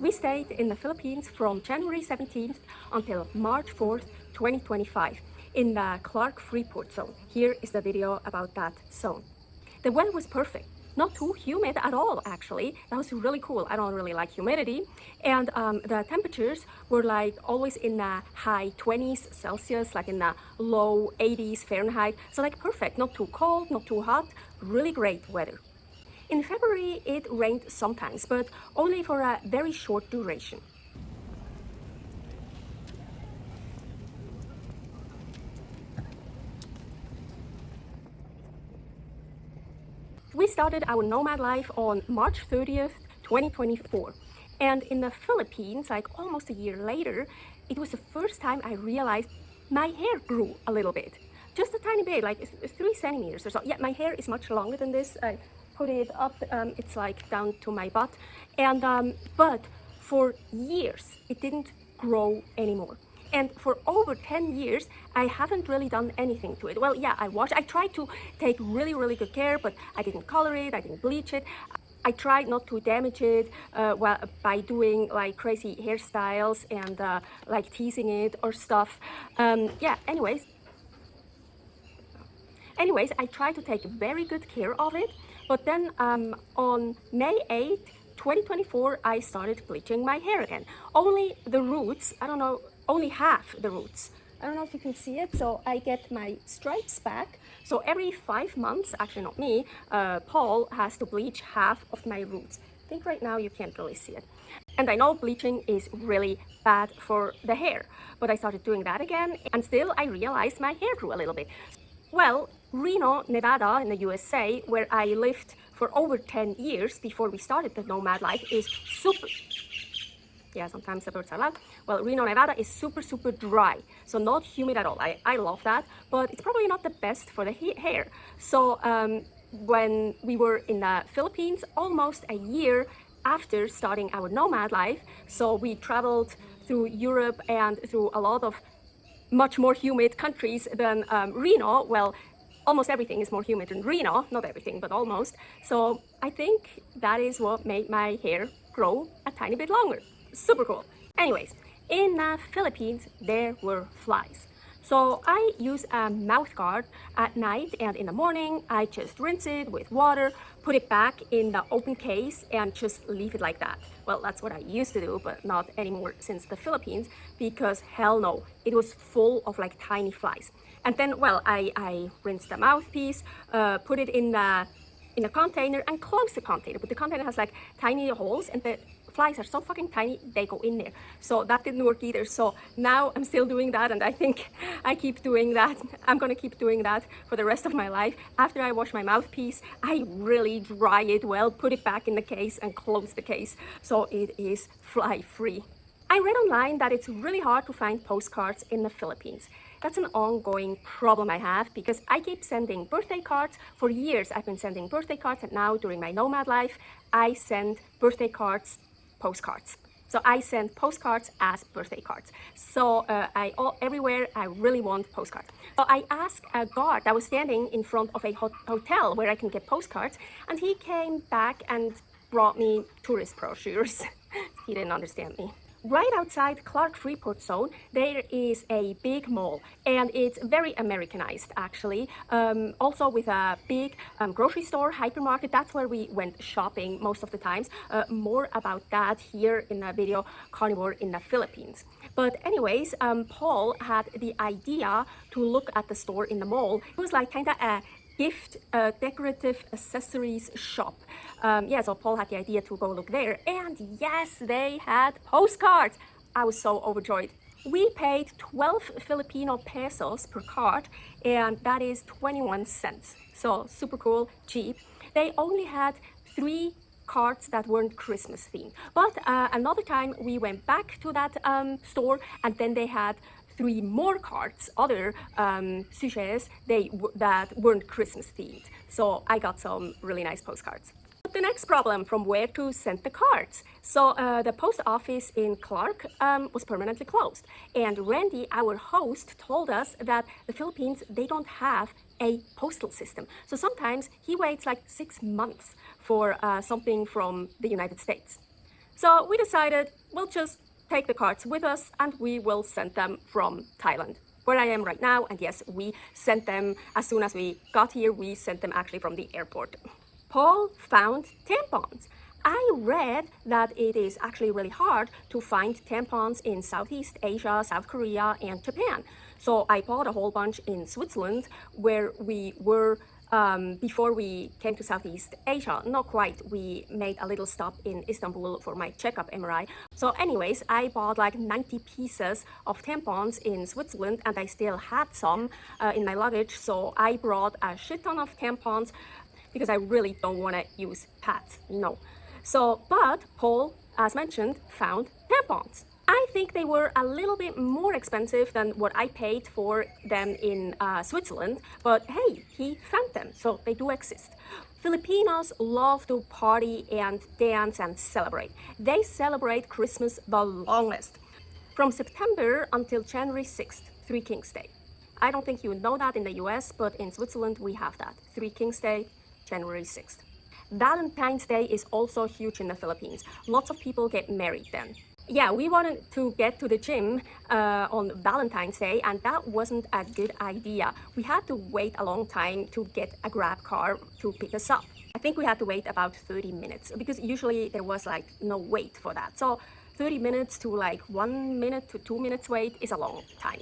We stayed in the Philippines from January 17th until March 4th, 2025 in the Clark Freeport zone. Here is the video about that zone. The weather was perfect. Not too humid at all, actually. That was really cool. I don't really like humidity. And the temperatures were like always in the high 20s Celsius, like in the low 80s Fahrenheit. So like perfect, not too cold, not too hot, really great weather. In February, it rained sometimes, but only for a very short duration. We started our nomad life on March 30th, 2024. And in the Philippines, like almost a year later, it was the first time I realized my hair grew a little bit. Just a tiny bit, like 3 centimeters or so. Yeah, my hair is much longer than this. I put it up, it's like down to my butt. And but for years, it didn't grow anymore. And for over 10 years, I haven't really done anything to it. Well, yeah, I tried to take really good care, but I didn't color it, I didn't bleach it. I tried not to damage it by doing like crazy hairstyles and like teasing it or stuff. Yeah, anyways, I tried to take very good care of it. But then on May 8th, 2024, I started bleaching my hair again. Only the roots, I don't know, only half the roots. I don't know if you can see it. So I get my stripes back. So every 5 months, actually not me, Paul has to bleach half of my roots. I think right now you can't really see it. And I know bleaching is really bad for the hair, but I started doing that again, and still I realized my hair grew a little bit. Well, Reno, Nevada in the USA, where I lived for over 10 years before we started the nomad life, is super... Yeah, sometimes the birds are loud. Well, Reno, Nevada is super dry, so not humid at all. I love that, but it's probably not the best for the hair. So when we were in the Philippines, almost a year after starting our nomad life, so we traveled through Europe and through a lot of much more humid countries than Reno. Well, almost everything is more humid in Reno, not everything, but almost. So I think that is what made my hair grow a tiny bit longer. Super cool. Anyways, in the Philippines, there were flies. So I use a mouth guard at night, and in the morning, I just rinse it with water, put it back in the open case, and just leave it like that. Well, that's what I used to do, but not anymore since the Philippines, because hell no, it was full of like tiny flies. And then, well, I rinsed the mouthpiece, put it in a container and close the container. But the container has like tiny holes, and the flies are so fucking tiny, they go in there. So that didn't work either. So now I'm still doing that, and I think I keep doing that. I'm gonna keep doing that for the rest of my life. After I wash my mouthpiece, I really dry it well, put it back in the case and close the case so it is fly free. I read online that it's really hard to find postcards in the Philippines. That's an ongoing problem I have, because I keep sending birthday cards. For years I've been sending birthday cards, and now during my nomad life I send birthday cards, postcards. So I send postcards as birthday cards. So everywhere I really want postcards. So I asked a guard that was standing in front of a hotel where I can get postcards, and he came back and brought me tourist brochures. He didn't understand me. Right outside Clark Freeport zone, there is a big mall, and it's very Americanized actually. Also with a big grocery store, hypermarket. That's where we went shopping most of the times. More about that here in the video Carnivore in the Philippines. But anyways, Paul had the idea to look at the store in the mall. It was like kind of a gift decorative accessories shop. Yeah, so Paul had the idea to go look there, and yes, they had postcards. I was so overjoyed. We paid 12 Filipino pesos per card, and that is 21 cents. So super cool, cheap. They only had 3 cards that weren't Christmas themed. But another time we went back to that store, and then they had 3 more cards, other sujets that weren't Christmas themed. So I got some really nice postcards. But the next problem, from where to send the cards. So the post office in Clark was permanently closed. And Randy, our host, told us that the Philippines, they don't have a postal system. So sometimes he waits like 6 months for something from the United States. So we decided we'll just take the cards with us and we will send them from Thailand, where I am right now. And yes, we sent them as soon as we got here. We sent them actually from the airport. Paul found tampons. I read that it is actually really hard to find tampons in Southeast Asia, South Korea, and Japan. So I bought a whole bunch in Switzerland, where we were before we came to Southeast Asia. Not quite. We made a little stop in Istanbul for my checkup MRI. So anyways, I bought like 90 pieces of tampons in Switzerland, and I still had some in my luggage. So I brought a shit ton of tampons because I really don't want to use pads. No. So, but Paul, as mentioned, found tampons. I think they were a little bit more expensive than what I paid for them in Switzerland, but hey, he found them, so they do exist. Filipinos love to party and dance and celebrate. They celebrate Christmas the longest, from September until January 6th, Three Kings Day. I don't think you know that in the US, but in Switzerland we have that. Three Kings Day, January 6th. Valentine's Day is also huge in the Philippines. Lots of people get married then. Yeah, we wanted to get to the gym on Valentine's Day, and that wasn't a good idea. We had to wait a long time to get a Grab car to pick us up. I think we had to wait about 30 minutes because usually there was like no wait for that. So 30 minutes to like 1 minute to 2 minutes wait is a long time.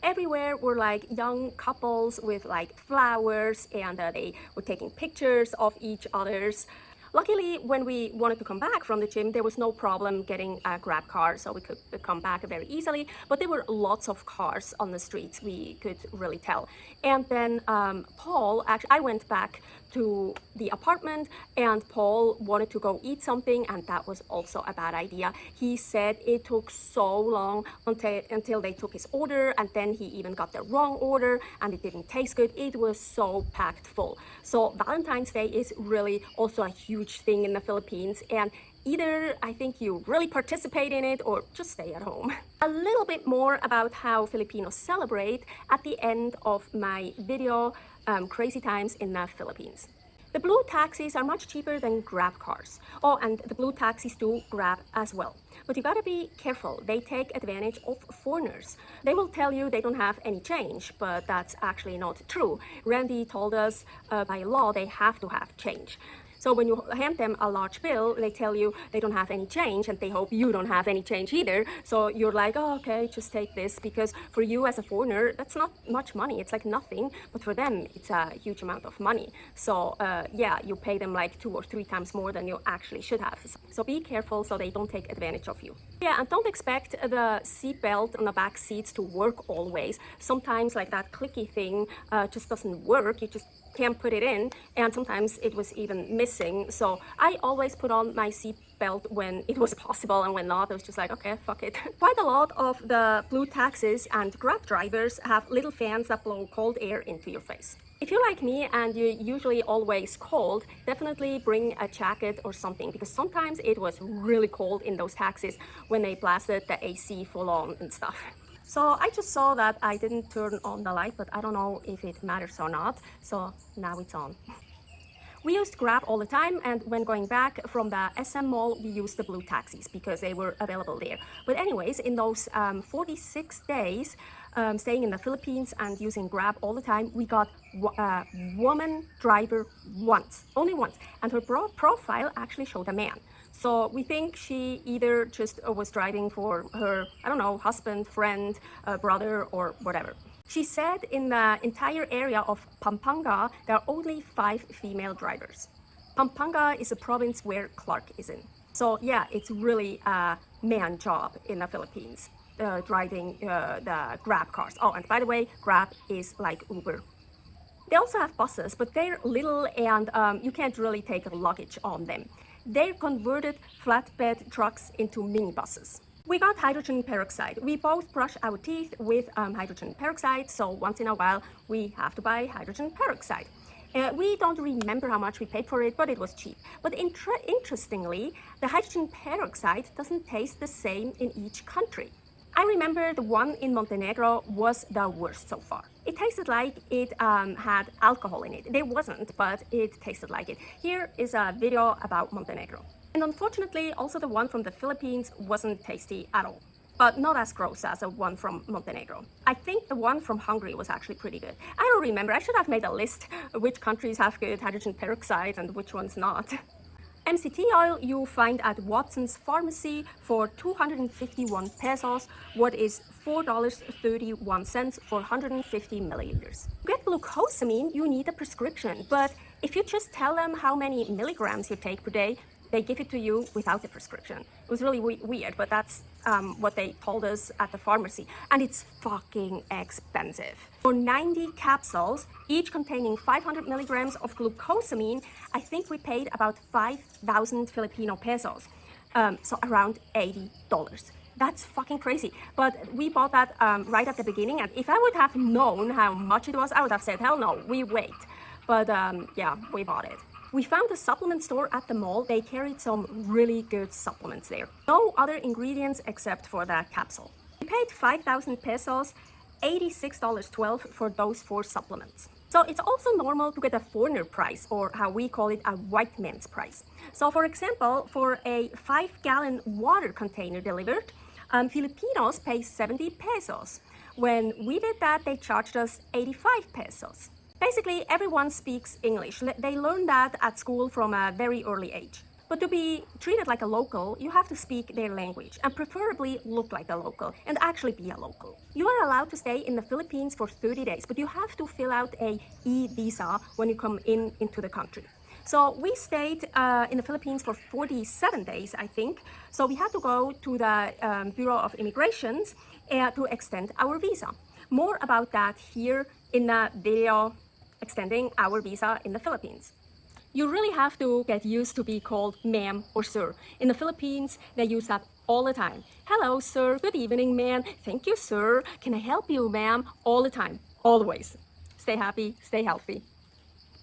Everywhere were like young couples with like flowers, and they were taking pictures of each other's. Luckily, when we wanted to come back from the gym, there was no problem getting a Grab car, so we could come back very easily. But there were lots of cars on the streets, we could really tell. And then Paul, actually, I went back to the apartment, and Paul wanted to go eat something, and that was also a bad idea. He said it took so long until they took his order, and then he even got the wrong order, and it didn't taste good. It was so packed full. So Valentine's Day is really also a huge thing in the Philippines, and either I think you really participate in it or just stay at home. A little bit more about how Filipinos celebrate at the end of my video, Crazy Times in the Philippines. The blue taxis are much cheaper than Grab cars. Oh, and the blue taxis do Grab as well. But you gotta be careful. They take advantage of foreigners. They will tell you they don't have any change, but that's actually not true. Randy told us by law they have to have change. So when you hand them a large bill, they tell you they don't have any change, and they hope you don't have any change either. So you're like, oh, okay, just take this, because for you as a foreigner, that's not much money. It's like nothing, but for them, it's a huge amount of money. So yeah, you pay them like 2 or 3 times more than you actually should have. So be careful so they don't take advantage of you. Yeah, and don't expect the seatbelt on the back seats to work always. Sometimes like that clicky thing just doesn't work. You just can't put it in, and sometimes it was even missing. So I always put on my seatbelt when it was possible, and when not, I was just like, okay, fuck it. Quite a lot of the blue taxis and Grab drivers have little fans that blow cold air into your face. If you're like me and you're usually always cold, definitely bring a jacket or something, because sometimes it was really cold in those taxis when they blasted the AC full on and stuff. So I just saw that I didn't turn on the light, but I don't know if it matters or not. So now it's on. We used Grab all the time, and when going back from the SM Mall, we used the blue taxis because they were available there. But anyways, in those 46 days staying in the Philippines and using Grab all the time, we got a woman driver once, only once, and her profile actually showed a man. So we think she either just was driving for her, I don't know, husband, friend, brother, or whatever. She said in the entire area of Pampanga, there are only 5 female drivers. Pampanga is a province where Clark is in. So yeah, it's really a man job in the Philippines, driving the Grab cars. Oh, and by the way, Grab is like Uber. They also have buses, but they're little, and you can't really take luggage on them. They converted flatbed trucks into minibuses. We got hydrogen peroxide. We both brush our teeth with hydrogen peroxide, so once in a while we have to buy hydrogen peroxide. We don't remember how much we paid for it, but it was cheap. But interestingly, the hydrogen peroxide doesn't taste the same in each country. I remember the one in Montenegro was the worst so far. It tasted like it had alcohol in it. There wasn't, but it tasted like it. Here is a video about Montenegro. And unfortunately, also the one from the Philippines wasn't tasty at all, but not as gross as the one from Montenegro. I think the one from Hungary was actually pretty good. I don't remember, I should have made a list of which countries have good hydrogen peroxide and which ones not. MCT oil you find at Watson's Pharmacy for 251 pesos, what is $4.31 for 150 milliliters. To get glucosamine, you need a prescription, but if you just tell them how many milligrams you take per day, they give it to you without a prescription. It was really weird, but that's what they told us at the pharmacy. And it's fucking expensive. For 90 capsules, each containing 500 milligrams of glucosamine, I think we paid about 5,000 Filipino pesos. So around $80. That's fucking crazy. But we bought that right at the beginning. And if I would have known how much it was, I would have said, hell no, we wait. But yeah, we bought it. We found a supplement store at the mall. They carried some really good supplements there. No other ingredients except for the capsule. We paid 5,000 pesos, $86.12 for those 4 supplements. So it's also normal to get a foreigner price, or how we call it, a white man's price. So for example, for a 5-gallon water container delivered, Filipinos pay 70 pesos. When we did that, they charged us 85 pesos. Basically, everyone speaks English. They learn that at school from a very early age. But to be treated like a local, you have to speak their language and preferably look like a local and actually be a local. You are allowed to stay in the Philippines for 30 days, but you have to fill out a e-visa when you come into the country. So we stayed in the Philippines for 47 days, I think. So we had to go to the Bureau of Immigrations to extend our visa. More about that here in the video extending our visa in the Philippines. You really have to get used to be called ma'am or sir. In the Philippines, they use that all the time. Hello, sir. Good evening, ma'am. Thank you, sir. Can I help you, ma'am? All the time. Always. Stay happy, stay healthy.